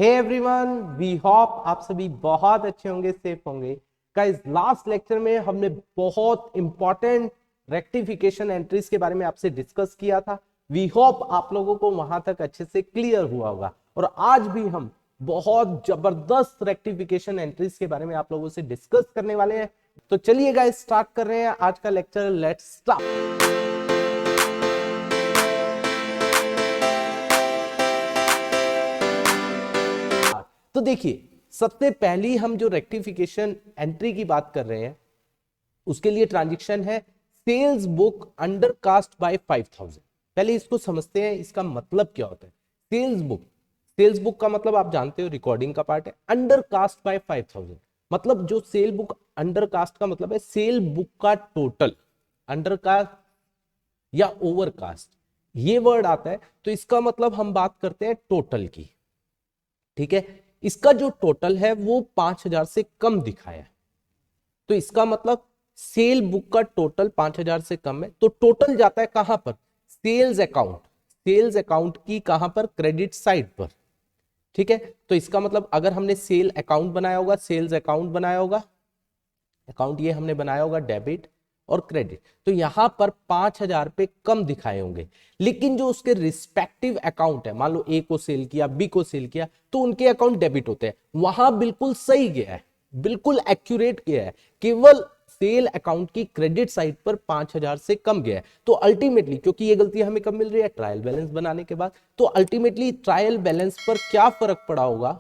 Hey everyone, we hope आप सभी बहुत अच्छे होंगे, सेफ होंगे। गाइस, लास्ट लेक्चर में हमने बहुत इंपॉर्टेंट रेक्टिफिकेशन एंट्रीज के बारे में आपसे डिस्कस किया था। वी होप आप लोगों को वहां तक अच्छे से क्लियर हुआ होगा। और आज भी हम बहुत जबरदस्त रेक्टिफिकेशन एंट्रीज के बारे में आप लोगों से डिस्कस करने वाले हैं। तो चलिए गाइस, स्टार्ट कर रहे हैं आज का लेक्चर। Let's start. तो देखिए, सबसे पहली हम जो रेक्टिफिकेशन एंट्री की बात कर रहे हैं उसके लिए ट्रांजैक्शन है sales book undercast by 5000। पहले इसको समझते हैं, इसका मतलब क्या होता है। सेल्स बुक का मतलब आप जानते हो रिकॉर्डिंग का पार्ट है। अंडर कास्ट बाय 5000 मतलब जो सेल बुक अंडर कास्ट का मतलब है सेल बुक का टोटल। अंडर कास्ट या ओवर कास्ट ये वर्ड आता है, तो इसका मतलब हम बात करते हैं टोटल की। ठीक है, इसका जो टोटल है वो 5000 से कम दिखाया है, तो इसका मतलब सेल बुक का टोटल 5000 से कम है। तो टोटल जाता है कहां पर? Sales account. सेल्स अकाउंट की कहां पर? क्रेडिट साइड पर। ठीक है, तो इसका मतलब अगर हमने सेल अकाउंट बनाया होगा, सेल्स अकाउंट बनाया होगा, अकाउंट ये हमने बनाया होगा डेबिट और क्रेडिट, तो यहां पर 5000 पे कम दिखाए होंगे। लेकिन जो उसके रिस्पेक्टिव अकाउंट है, मान लो ए को सेल किया, बी को सेल किया, तो उनके अकाउंट डेबिट होते हैं। वहां बिल्कुल सही गया है, बिल्कुल एक्यूरेट गया है। केवल सेल अकाउंट की क्रेडिट साइड पर 5000 से कम गया है। तो अल्टीमेटली, क्योंकि ये गलती हमें कब मिल रही है? ट्रायल बैलेंस बनाने के बाद। तो अल्टीमेटली ट्रायल बैलेंस पर क्या फर्क पड़ा होगा?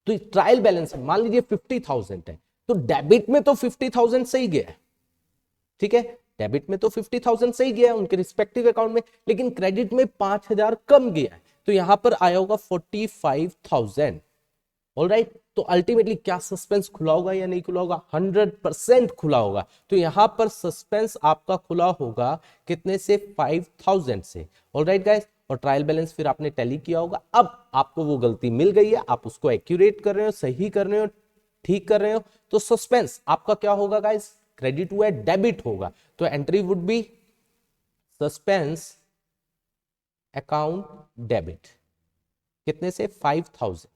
तो ट्रायल बैलेंस मान लीजिए 50,000 है, तो डेबिट में तो 50,000 सही गया है। ठीक है, डेबिट में तो 50,000 सही गया है उनके रिस्पेक्टिव अकाउंट में, लेकिन क्रेडिट में 5000 कम गया है, तो यहां पर आया होगा 45,000। ऑलराइट, तो अल्टीमेटली क्या सस्पेंस खुला होगा या नहीं खुला होगा? 100% खुला होगा। तो यहां पर सस्पेंस आपका खुला होगा कितने से? 5000 से। ऑलराइट गाइस, और ट्रायल बैलेंस फिर आपने टैली किया होगा। अब आपको वो गलती मिल गई है, आप उसको एक्यूरेट कर रहे हो, सही कर रहे हो, ठीक कर रहे हो, तो सस्पेंस आपका क्या होगा गाइस? क्रेडिट हुआ है, डेबिट होगा। तो entry would be suspense account debit. कितने से? 5000।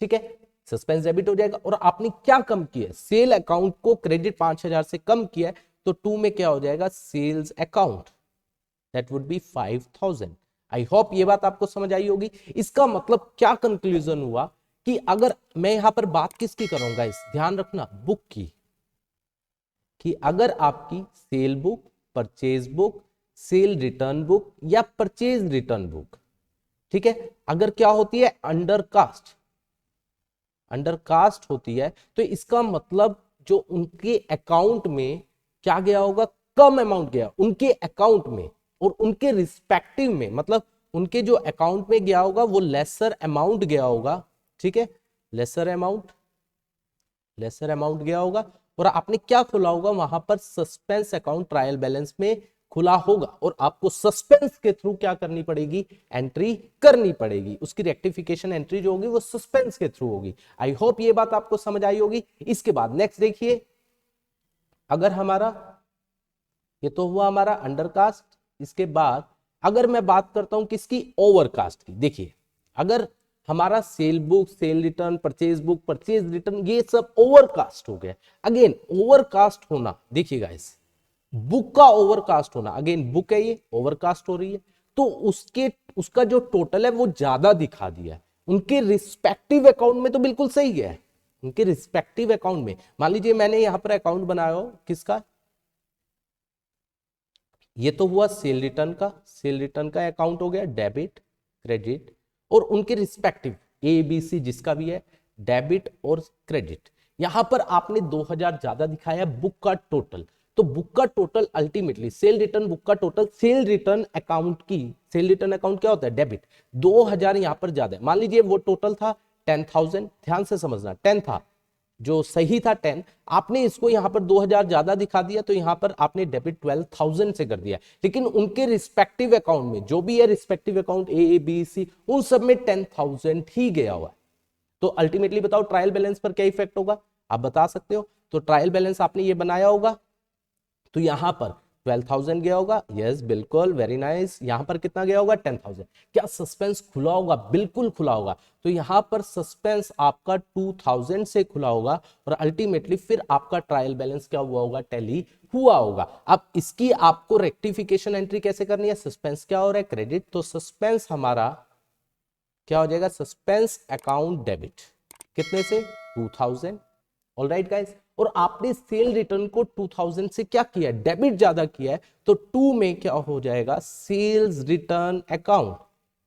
ठीक है, सस्पेंस डेबिट हो जाएगा। और आपने क्या कम किया? सेल अकाउंट को क्रेडिट 5000 से कम किया है, तो टू में क्या हो जाएगा? Sales account, that would be 5000। I hope ये बात आपको समझ आई होगी। इसका मतलब क्या कंक्लूजन हुआ कि अगर मैं यहां पर बात किसकी करूंगा, इस ध्यान रखना, बुक की, कि अगर आपकी cell book, purchase book, cell return book या परचेज रिटर्न बुक, ठीक है, अगर क्या होती है? अंडर कास्ट, अंडर कास्ट होती है, तो इसका मतलब जो उनके अकाउंट में क्या गया होगा? कम अमाउंट गया उनके अकाउंट में, और उनके रिस्पेक्टिव में, मतलब उनके जो अकाउंट में गया होगा वो लेसर अमाउंट गया होगा। ठीक है, लेसर अमाउंट, लेसर अमाउंट गया होगा। और आपने क्या खोला होगा? वहां पर सस्पेंस अकाउंट ट्रायल बैलेंस में खुला होगा, और आपको सस्पेंस के थ्रू क्या करनी पड़ेगी? एंट्री करनी पड़ेगी। उसकी रेक्टिफिकेशन एंट्री जो होगी वो सस्पेंस के थ्रू होगी। आई होप ये बात आपको समझ आई होगी। इसके बाद नेक्स्ट देखिए, अगर हमारा ये तो हुआ हमारा अंडरकास्ट, इसके बाद अगर मैं बात करता हूं किसकी? ओवरकास्ट की। देखिए, अगर हमारा cell book, cell return, purchase book, purchase return, ये सब ओवरकास्ट हो गया। अगेन ओवरकास्ट होना, देखिए गाइस, बुक का ओवरकास्ट होना, अगेन बुक है ये, ओवरकास्ट हो रही है, तो उसका जो टोटल है वो ज्यादा दिखा दिया है। उनके रिस्पेक्टिव अकाउंट में तो बिल्कुल सही है, उनके रिस्पेक्टिव अकाउंट में। मान लीजिए मैंने यहां पर अकाउंट बनाया हो किसका? ये तो हुआ सेल रिटर्न का, सेल रिटर्न का अकाउंट हो गया डेबिट, क्रेडिट, और उनके रिस्पेक्टिव ए बी सी जिसका भी है डेबिट और क्रेडिट। यहां पर आपने 2000 ज्यादा दिखाया बुक का टोटल, तो बुक का total ultimately cell return book का टोटल, सेल रिटर्न अकाउंट की, सेल रिटर्न अकाउंट क्या होता है? डेबिट। 2000 यहां पर ज्यादा है। मान लीजिए वो टोटल था 10,000, ध्यान से समझना, 10 था, जो सही था 10, आपने इसको यहां पर 2000 ज्यादा दिखा दिया, तो यहां पर आपने डेबिट 12,000 से कर दिया। लेकिन उनके रिस्पेक्टिव अकाउंट में जो भी है, respective account A B C, उन सब में 10,000 ही गया हुआ है। तो अल्टीमेटली बताओ ट्रायल बैलेंस पर क्या इफेक्ट होगा? आप बता सकते हो। तो ट्रायल बैलेंस आपने ये बनाया होगा, तो यहां पर 12,000 गया होगा, यस बिल्कुल, वेरी नाइस। यहां पर कितना गया होगा? 10,000। क्या सस्पेंस खुला होगा? बिल्कुल खुला होगा। तो यहां पर सस्पेंस आपका 2000 से खुला होगा और अल्टीमेटली फिर आपका ट्रायल बैलेंस क्या हुआ होगा? टैली हुआ होगा। अब इसकी आपको रेक्टिफिकेशन एंट्री कैसे करनी है? सस्पेंस क्या हो रहा है? क्रेडिट, तो सस्पेंस हमारा क्या हो जाएगा? सस्पेंस अकाउंट डेबिट, कितने से? 2000। ऑलराइट गाइस, और आपने सेल रिटर्न को 2000 से क्या किया? डेबिट ज्यादा किया है, तो 2 में क्या हो जाएगा? Sales return account,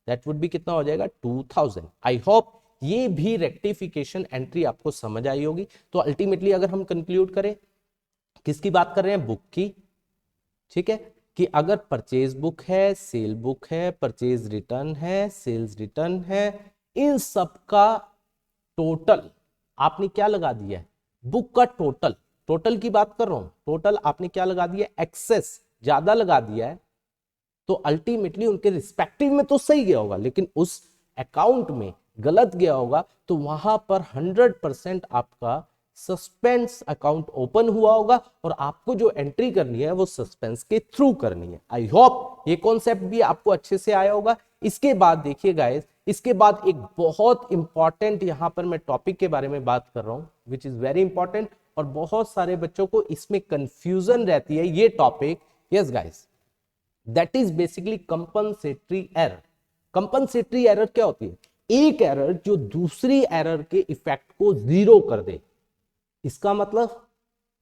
that would be कितना हो जाएगा? 2000। आई होप ये भी रेक्टिफिकेशन एंट्री आपको समझ आई होगी। तो अल्टीमेटली अगर हम कंक्लूड करें, किसकी बात कर रहे हैं? बुक की, ठीक है, कि अगर परचेज बुक है, सेल बुक है, परचेज रिटर्न है, सेल्स रिटर्न है, इन सब का टोटल आपने क्या लगा दिया है? बुक का टोटल, टोटल की बात कर रहा हूं, टोटल आपने क्या लगा दिया? एक्सेस ज्यादा लगा दिया है, तो अल्टीमेटली उनके रिस्पेक्टिव में तो सही गया होगा, लेकिन उस अकाउंट में गलत गया होगा, तो वहां पर 100% आपका सस्पेंस अकाउंट ओपन हुआ होगा और आपको जो एंट्री करनी है वो सस्पेंस के थ्रू करनी है। आई होप ये कॉन्सेप्ट भी आपको अच्छे से आया होगा। इसके बाद देखिए गाइस, इसके बाद एक बहुत इंपॉर्टेंट यहां पर मैं टॉपिक के बारे में बात कर रहा हूं, विच इज वेरी इंपॉर्टेंट, और बहुत सारे बच्चों को इसमें कंफ्यूजन रहती है ये topic. Yes guys, that is basically compensatory error. Compensatory error क्या होती है? एक एरर जो दूसरी एरर के इफेक्ट को जीरो कर दे। इसका मतलब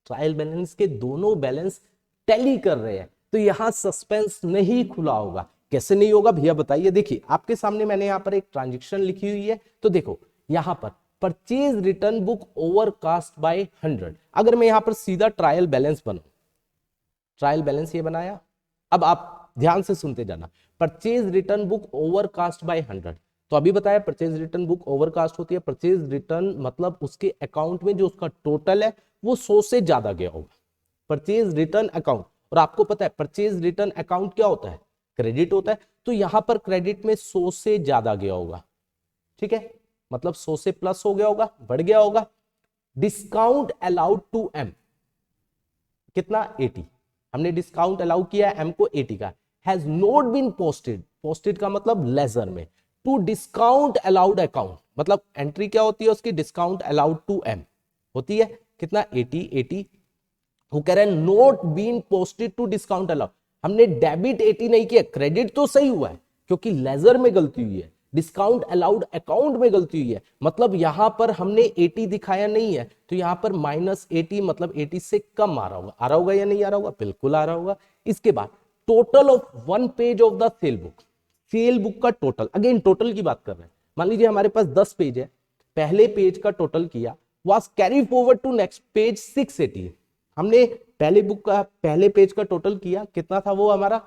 ट्रायल बैलेंस के दोनों बैलेंस टैली कर रहे हैं, तो यहां सस्पेंस नहीं खुला होगा। कैसे नहीं होगा भैया बताइए? देखिए आपके सामने मैंने यहां पर एक ट्रांजैक्शन लिखी हुई है, तो देखो यहां पर purchase return book overcast bye 100। अगर मैं यहां पर सीधा ट्रायल बैलेंस बनाऊं, ट्रायल बैलेंस ये बनाया, अब आप ध्यान से सुनते जाना, purchase return book overcast bye 100, तो अभी बताया परचेज रिटर्न बुक ओवरकास्ट होती है। परचेज रिटर्न मतलब उसके अकाउंट में जो उसका टोटल है वो 100 से ज्यादा गया होगा, परचेज रिटर्न अकाउंट। और आपको पता है परचेज रिटर्न अकाउंट क्या होता है? क्रेडिट होता है, तो यहां पर क्रेडिट में 100 से ज्यादा गया होगा, ठीक है, मतलब 100 से प्लस हो गया होगा, बढ़ गया होगा। डिस्काउंट अलाउड टू एम, कितना? 80। हमने डिस्काउंट अलाउ किया एम को 80 का। Has not been posted, posted का मतलब लेजर में, टू डिस्काउंट अलाउड अकाउंट, मतलब एंट्री क्या होती है उसकी? डिस्काउंट अलाउड टू एम होती है, कितना? 80। वो कह रहे हैं not been posted to discount allowed, हमने डेबिट 80 नहीं किया, क्रेडिट तो सही हुआ है क्योंकि लेजर में गलती हुई है, डिस्काउंट अलाउड अकाउंट में गलती हुई है, मतलब यहां पर हमने 80 दिखाया नहीं है, तो यहां पर -80 मतलब 80 से कम आ रहा होगा या नहीं आ रहा होगा? बिल्कुल आ रहा होगा। इसके बाद total of 1 page of the cell book, cell book का टोटल, अगेन टोटल की बात कर रहे हैं। मान लीजिए हमारे पास 10 पेज है, पहले पेज का टोटल किया, was carry forward to next page 680। हमने पहले बुक का पहले पेज का टोटल किया, कितना था वो हमारा?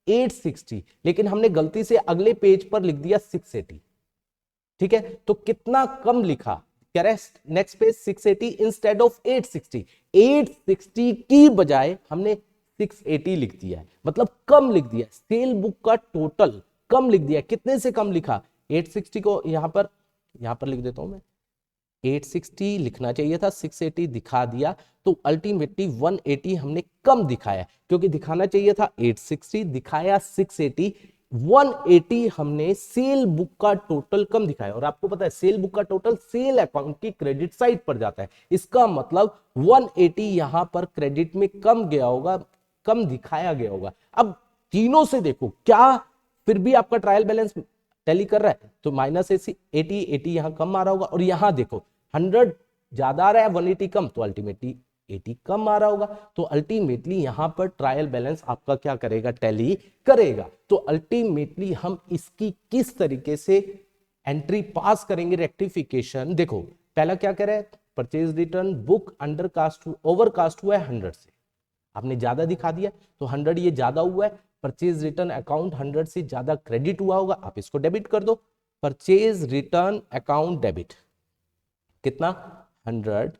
860, लेकिन हमने गलती से अगले पेज पर लिख दिया 680, ठीक है, तो कितना कम लिखा? नेक्स्ट पेज 680 इंस्टेड ऑफ 860, 860 की बजाय हमने 680 लिख दिया है, मतलब कम लिख दिया। सेल बुक का टोटल कम लिख दिया, कितने से कम लिखा? 860 को यहां पर लिख देता हूं मैं, 860 लिखना चाहिए था, 680 दिखा दिया, तो अल्टीमेटली 180 हमने कम दिखाया, क्योंकि दिखाना चाहिए था 860, दिखाया 680, 180 हमने सेल बुक का टोटल कम दिखाया। और आपको पता है सेल बुक का टोटल सेल अकाउंट की क्रेडिट साइड पर जाता है, इसका मतलब 180 यहां पर क्रेडिट में कम गया होगा, कम दिखाया गया होगा। अब तीनों से देखो क्या फिर भी आपका ट्रायल बैलेंस टैली कर रहा है, तो -80 यहां कम आ रहा होगा, और यहां देखो 100 ज्यादा आ रहा है, 180 कम, तो अल्टीमेटली 80 कम आ रहा होगा, तो अल्टीमेटली यहां पर ट्रायल बैलेंस आपका क्या करेगा? टैली करेगा। तो अल्टीमेटली हम इसकी किस तरीके से एंट्री पास करेंगे रेक्टिफिकेशन? देखो पहला क्या कह रहा है? Purchase return book undercast overcast हुआ है 100 से, आपने ज्यादा दिखा दिया, तो 100 ये ज्यादा हुआ है, परचेज रिटर्न अकाउंट 100 से ज्यादा क्रेडिट हुआ होगा, आप इसको डेबिट कर दो, परचेज रिटर्न अकाउंट डेबिट, कितना? 100,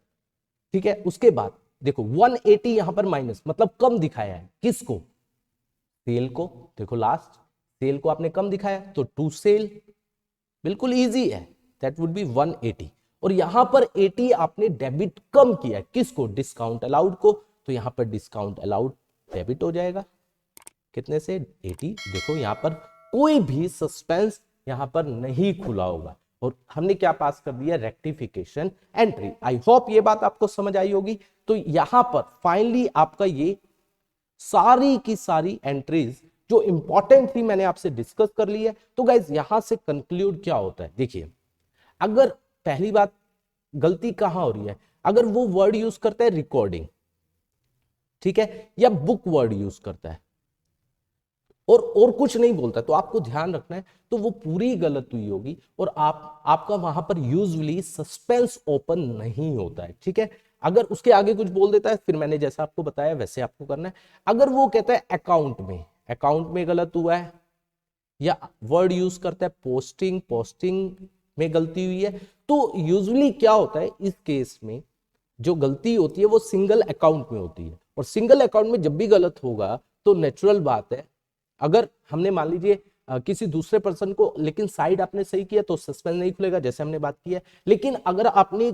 ठीक है। उसके बाद देखो 180 यहां पर माइनस, मतलब कम दिखाया है, किसको? सेल को। देखो लास्ट सेल को आपने कम दिखाया, तो टू सेल, बिल्कुल इजी है, दैट वुड बी 180। और यहां पर 80 आपने डेबिट कम किया है, किसको? डिस्काउंट अलाउड को, तो यहां पर डिस्काउंट अलाउड डेबिट हो जाएगा कितने से 80। देखो यहां पर कोई भी सस्पेंस यहां पर नहीं खुला होगा और हमने क्या पास कर दिया, रेक्टिफिकेशन एंट्री। आई होप ये बात आपको समझ आई होगी। तो यहां पर फाइनली आपका ये सारी की सारी एंट्रीज जो इंपॉर्टेंट थी मैंने आपसे डिस्कस कर ली है। तो गाइज यहां से कंक्लूड क्या होता है, देखिए अगर पहली बात गलती कहां हो रही है, अगर वो वर्ड यूज करता है रिकॉर्डिंग, ठीक है, या बुक वर्ड यूज करता है और कुछ नहीं बोलता, तो आपको ध्यान रखना है, तो वो पूरी गलत हुई होगी और आपका वहां पर यूजुअली सस्पेंस ओपन नहीं होता है, ठीक है। अगर उसके आगे कुछ बोल देता है, फिर मैंने जैसा आपको बताया वैसे आपको करना है। अगर वो कहता है अकाउंट में गलत हुआ है, या वर्ड यूज करता है पोस्टिंग में गलती हुई है, तो यूजुअली क्या होता है इस केस में, जो गलती होती है वो सिंगल अकाउंट में होती है, और सिंगल अकाउंट में जब भी गलत होगा तो नेचुरल बात है, अगर हमने मान लीजिए किसी दूसरे पर्सन को, लेकिन आपने सही किया तो सस्पेंस नहीं खुलेगा जैसे हमने बात की है। लेकिन अगर आपने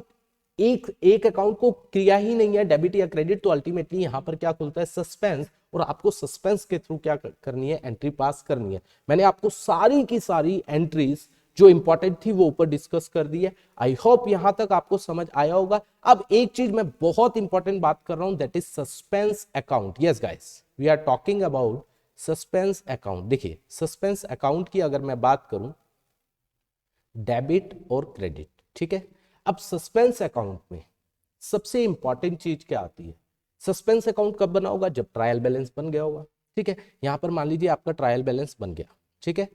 एक अकाउंट को किया ही नहीं है डेबिट या क्रेडिट, तो अल्टीमेटली यहां पर क्या खुलता है, सस्पेंस, और आपको सस्पेंस के थ्रू क्या करनी है, एंट्री पास करनी है। मैंने आपको सारी की सारी एंट्रीज जो इंपॉर्टेंट थी वो ऊपर डिस्कस कर दी है। आई होप यहां तक आपको समझ आया होगा। अब एक चीज मैं बहुत इंपॉर्टेंट बात कर रहा हूं, that is suspense account. Yes guys, we are talking about suspense account. देखिए सस्पेंस अकाउंट की अगर मैं बात करूं, डेबिट और क्रेडिट, ठीक है। अब सस्पेंस अकाउंट में सबसे इंपॉर्टेंट चीज क्या आती है, सस्पेंस अकाउंट कब बना होगा, जब ट्रायल बैलेंस बन गया होगा, ठीक है। यहां पर मान लीजिए आपका ट्रायल बैलेंस बन गया, ठीक है,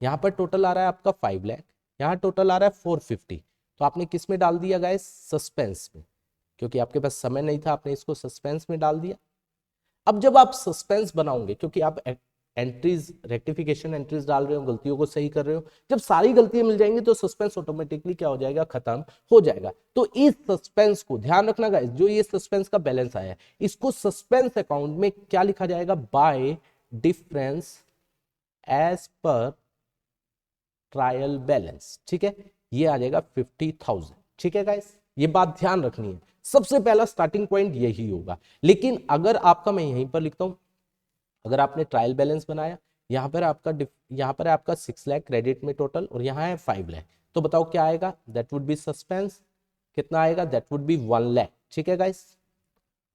यहां पर टोटल आ रहा है आपका 5 लाख, यहां टोटल आ रहा है 450, तो आपने किस में डाल दिया गाइस, सस्पेंस में, क्योंकि आपके पास समय नहीं था, आपने इसको सस्पेंस में डाल दिया। अब जब आप सस्पेंस बनाओगे, क्योंकि आप एंट्रीज, रेक्टिफिकेशन एंट्रीज डाल रहे हो, गलतियों को सही कर रहे हो, जब सारी गलतियां मिल जाएंगी तो सस्पेंस ऑटोमेटिकली क्या हो जाएगा, खत्म हो जाएगा। तो इस सस्पेंस को ध्यान रखना गाइस, जो ये सस्पेंस का बैलेंस आया है, इसको सस्पेंस अकाउंट में क्या लिखा जाएगा, by difference as per trial balance, ठीक है, ये आ जाएगा 50,000, ठीक है गाइस, ये बात ध्यान रखनी है। सबसे पहला स्टार्टिंग पॉइंट यही होगा। लेकिन अगर आपका, मैं यहीं पर लिखता हूं, अगर आपने ट्रायल बैलेंस बनाया, यहां पर आपका 6 लाख क्रेडिट में टोटल, और यहां है 5 लाख, तो बताओ क्या आएगा, दैट वुड बी सस्पेंस, कितना आएगा, दैट वुड बी 1 लाख, ठीक है गाइस।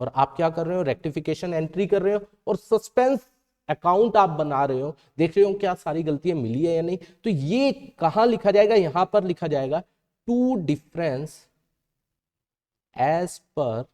और आप क्या कर रहे हो, रेक्टिफिकेशन एंट्री कर रहे हो और सस्पेंस अकाउंट आप बना रहे हो, देख रहे हो क्या सारी गलतियां मिली है या नहीं। तो ये कहां लिखा जाएगा, यहां पर लिखा जाएगा to difference as per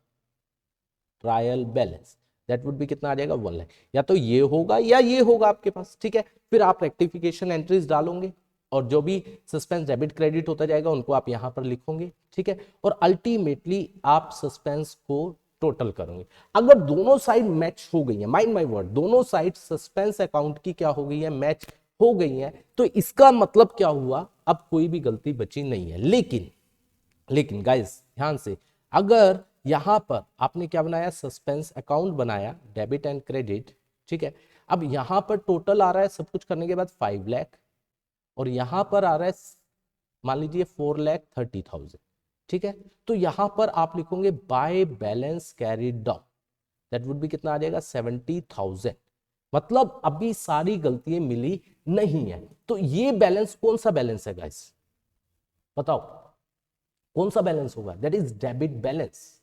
trial balance, that would be कितना आ जाएगा, 1 लाख। या तो ये होगा या ये होगा आपके पास, ठीक है। फिर आप रेक्टिफिकेशन एंट्रीज डालोगे और जो भी सस्पेंस डेबिट क्रेडिट होता जाएगा उनको आप यहां पर लिखोगे, ठीक है। और अल्टीमेटली आप सस्पेंस को टोटल करोगे। अगर दोनों साइड मैच हो गई है, माइंड माय वर्ड, दोनों साइड सस्पेंस अकाउंट की क्या हो गई है, मैच हो गई है, तो इसका मतलब क्या हुआ, अब कोई भी गलती बची नहीं है। लेकिन गाइस ध्यान से, अगर यहां पर आपने क्या बनाया, सस्पेंस अकाउंट बनाया, डेबिट एंड क्रेडिट, ठीक है। अब यहां पर टोटल आ रहा है सब कुछ करने के बाद 5 लाख, और यहां पर आ रहा है मान लीजिए 4,30,000, ठीक है। तो यहां पर आप लिखोगे by balance carried down, that would be कितना आ जाएगा, 70,000। मतलब अभी सारी गलतियां मिली नहीं है। तो ये बैलेंस कौन सा बैलेंस है गाइस, बताओ कौन सा बैलेंस होगा, दैट इज डेबिट बैलेंस,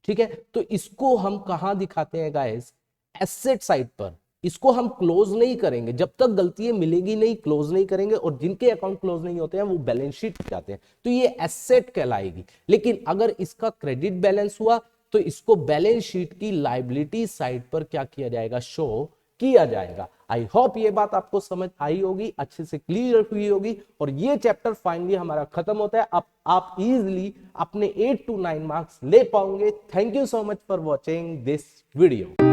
ठीक है। तो इसको हम कहां दिखाते हैं गाइस, एसेट साइड पर। इसको हम क्लोज नहीं करेंगे जब तक गलतियां मिलेगी नहीं, क्लोज नहीं करेंगे, और जिनके अकाउंट क्लोज नहीं होते हैं वो बैलेंस शीट जाते हैं, तो ये एसेट कहलाएगी। लेकिन अगर इसका क्रेडिट बैलेंस हुआ तो इसको बैलेंस शीट की लायबिलिटी साइड पर क्या किया जाएगा, शो किया जाएगा। आई होप ये बात आपको समझ आई होगी, अच्छे से क्लियर हुई होगी, और ये चैप्टर फाइनली हमारा खत्म होता है। अब आप इजीली अपने 8 to 9 मार्क्स ले पाओगे। Thank you so much for watching this video.